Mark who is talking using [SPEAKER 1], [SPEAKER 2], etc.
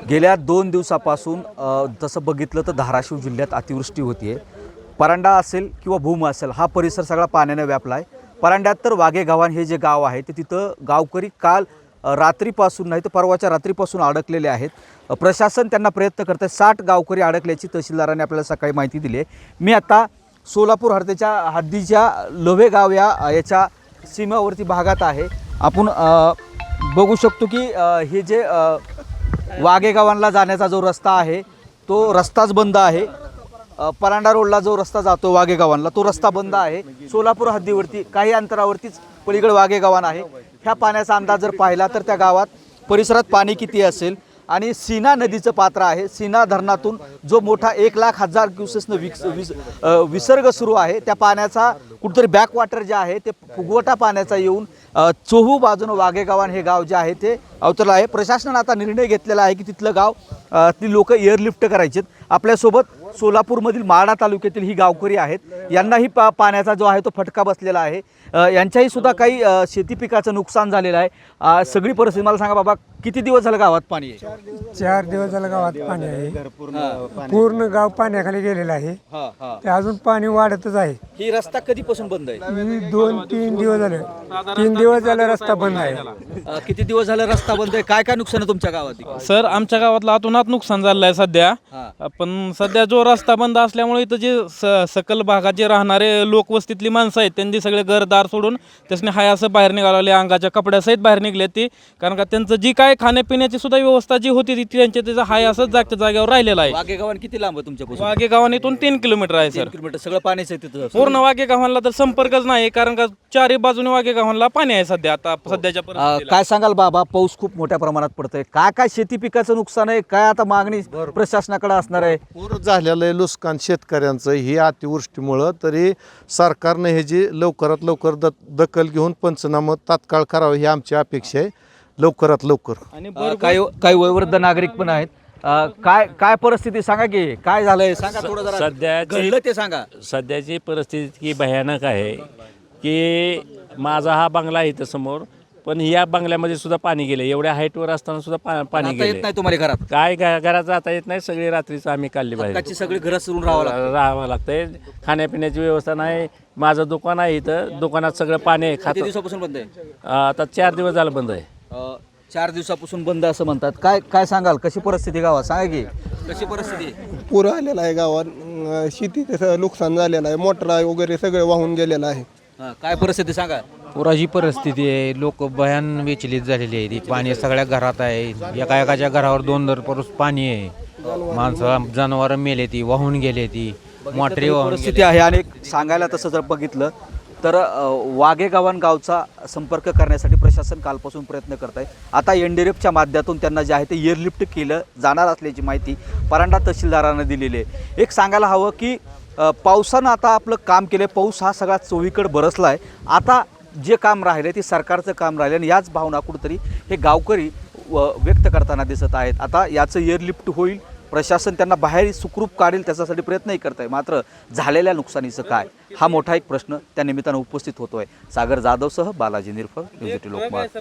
[SPEAKER 1] गेल्या 2 दिवसापासून तसं बघितलं तर धाराशिव जिल्ह्यात अतिवृष्टी होती आहे. परांडा असेल किंवा भूम असेल हा परिसर सगळा पाण्याने व्यापला आहे. परांड्यात तर वाघेगावान हे जे गाव आहे ते तिथं गावकरी काल रात्रीपासून नाही तर परवाच्या रात्रीपासून अडकलेले आहेत. प्रशासन त्यांना प्रयत्न करत आहे. 60 गावकरी अडकल्याची तहसीलदारांनी आपल्याला सकाळी माहिती दिली आहे. मी आता सोलापूर हद्दीच्या लोहे गाव याच्या सीमेवरती भागात आहे. आपण बघू शकतो की हे जे वाघेगावांना जाण्याचा जो रस्ता आहे तो रस्ताच बंद आहे. परांडा रोडला जो रस्ता जातो वाघेगावांना तो रस्ता बंद आहे. सोलापूर हद्दीवरती काही अंतरावरतीच पलीकडे वाघेगावान आहे. ह्या पाण्याचा अंदाज जर पाहिला तर त्या गावात परिसरात पाणी किती असेल आणि सीना नदीचं पात्र आहे. सीना धरणातून जो मोठा 1,00,000 क्युसेसनं विसर्ग सुरू आहे त्या पाण्याचा कुठेतरी बॅकवॉटर जे आहे ते फुगवटा पाण्याचा येऊन चोहू बाजूनं वाघेगावान हे गाव जे आहे ते अवतरलं आहे. प्रशासनानं आता निर्णय घेतलेला आहे की तिथलं गाव ती लोक एअरलिफ्ट करायचेत. आपल्यासोबत सोलापूरमधील माढा तालुक्यातील ही गावकरी आहेत. यांनाही पाण्याचा जो आहे तो फटका बसलेला आहे. यांच्याही सुद्धा काही शेती पिकाचं नुकसान झालेलं आहे. सगळी परिस्थिती मला सांगा बाबा, किती दिवस झालं गावात पाणी आहे?
[SPEAKER 2] 4 दिवस झालं गावात पाणी आहे. पूर्ण गाव पाण्याखाली गेलेलं आहे. ते अजून पाणी वाढतच आहे.
[SPEAKER 1] ही रस्ता कधीपासून बंद आहे?
[SPEAKER 2] 2-3 दिवस झाले. 3 दिवस झाले रस्ता बंद आहे.
[SPEAKER 1] किती दिवस झालं रस्ता बंद आहे? काय काय नुकसान आहे तुमच्या गावात?
[SPEAKER 3] सर, आमच्या गावातला अतोनात नुकसान झालेलं आहे सध्या. पण सध्या जो रस्ता बंद असल्यामुळे इथं जे सकल भागात जे राहणारे लोकवस्तीतली माणसं आहेत त्यांनी सगळे घरदार सोडून त्यासने हाय असं बाहेर निघाले. अंगाच्या कपड्यासहित बाहेर निघले ती. कारण का त्यांचं जी काय खाण्यापिण्याची सुद्धा व्यवस्था जी होती ती त्यांच्या त्याचा हाय असंच जागच्या जागेवर राहिलेला आहे.
[SPEAKER 1] वाघेगावान किती लांब आहे तुमच्यापासून?
[SPEAKER 3] वाघेगावान इथून 3 किलोमीटर आहे सर.
[SPEAKER 1] 3 किलोमीटर सगळं पाणीच आहे तिथं.
[SPEAKER 3] पूर्ण वाघेगावांना तर संपर्कच नाही. कारण का चारही बाजूने वाघेगावांना पाणी आहे सध्या आता सध्याच्या परिस्थितीला.
[SPEAKER 1] काय सांगाल बाबा, पाऊस खूप मोठ्या प्रमाणात पडतोय. काय काय शेती पिकाचं नुकसान आहे? काय आता मागणी प्रशासनाकडे असणार आहे?
[SPEAKER 4] पूर झालेलं आहे नुकसान शेतकऱ्यांचं ही अतिवृष्टीमुळं. तरी सरकारने हे जी लवकरात लवकर दखल घेऊन पंचनामा तात्काळ करावं ही आमची अपेक्षा आहे. लवकरात लवकर.
[SPEAKER 3] आणि
[SPEAKER 1] काही वयोवृद्ध नागरिक पण आहेत. काय काय परिस्थिती सांगा की काय झालंय सांगा थोडं जरा.
[SPEAKER 5] सध्या
[SPEAKER 1] घडलं ते सांगा.
[SPEAKER 5] सध्याची परिस्थिती इतकी भयानक आहे की माझा हा बंगला आहे इथं समोर, पण या बंगल्यामध्ये सुद्धा पाणी गेले. एवढ्या हाईटवर असताना सुद्धा पाणी
[SPEAKER 1] आता येत
[SPEAKER 5] गेले.
[SPEAKER 1] नाही तुम्हाला घरात?
[SPEAKER 5] काय घरात जाता येत नाही. सगळी रात्रीचं आम्ही काढली बाहेर.
[SPEAKER 1] त्याची सगळी घरं सुरून राहावं
[SPEAKER 5] लागतंय. खाण्यापिण्याची व्यवस्था नाही. माझं दुकान आहे इथं, दुकानात सगळं पाणी आहे.
[SPEAKER 1] किती दिवसापासून बंद आहे?
[SPEAKER 5] आता 4 दिवस झालं बंद आहे.
[SPEAKER 1] 4 दिवसापासून बंद असं म्हणतात. काय काय सांगाल, कशी परिस्थिती गावात सांगा की कशी परिस्थिती?
[SPEAKER 6] पूर आलेला आहे गावात. शेतीचं नुकसान झालेलं आहे. मोटर वगैरे सगळं वाहून गेलेलं आहे.
[SPEAKER 1] काय परिस्थिती सांगा.
[SPEAKER 7] पुराची परिस्थिती आहे. लोक भयान विचलित झालेली आहे. ती पाणी सगळ्या घरात आहे. एकाच्या घरावर 2 परस पाणी आहे. माणसं जनावरं मेले ती वाहून गेले ती मोटरी वाहून
[SPEAKER 1] परिस्थिती आहे. आणि सांगायला तसं जर बघितलं तर वाघेगावान गावचा संपर्क करण्यासाठी प्रशासन कालपासून प्रयत्न करत आहे. आता एनडीआरएफच्या माध्यमातून त्यांना जे आहे ते एअरलिफ्ट केलं जाणार असल्याची माहिती परांडा तहसीलदारानं दिलेली आहे. एक सांगायला हवं की पावसानं आता आपलं काम केलं. पाऊस हा सगळा चोहीकडे बरसला आहे. आता जे काम राहिले ते सरकारचं काम राहिलं आणि याच भावना कुठंतरी हे गावकरी व्यक्त करताना दिसत आहेत. आता याचं एअरलिफ्ट होईल. प्रशासन त्यांना बाहेर सुखरूप काढेल त्याच्यासाठी प्रयत्नही करत आहे. मात्र झालेल्या नुकसानीचं काय हा मोठा एक प्रश्न त्या निमित्तानं उपस्थित होतोय. सागर जाधवसह बालाजी निरफळ, न्यूज 18 लोकमत.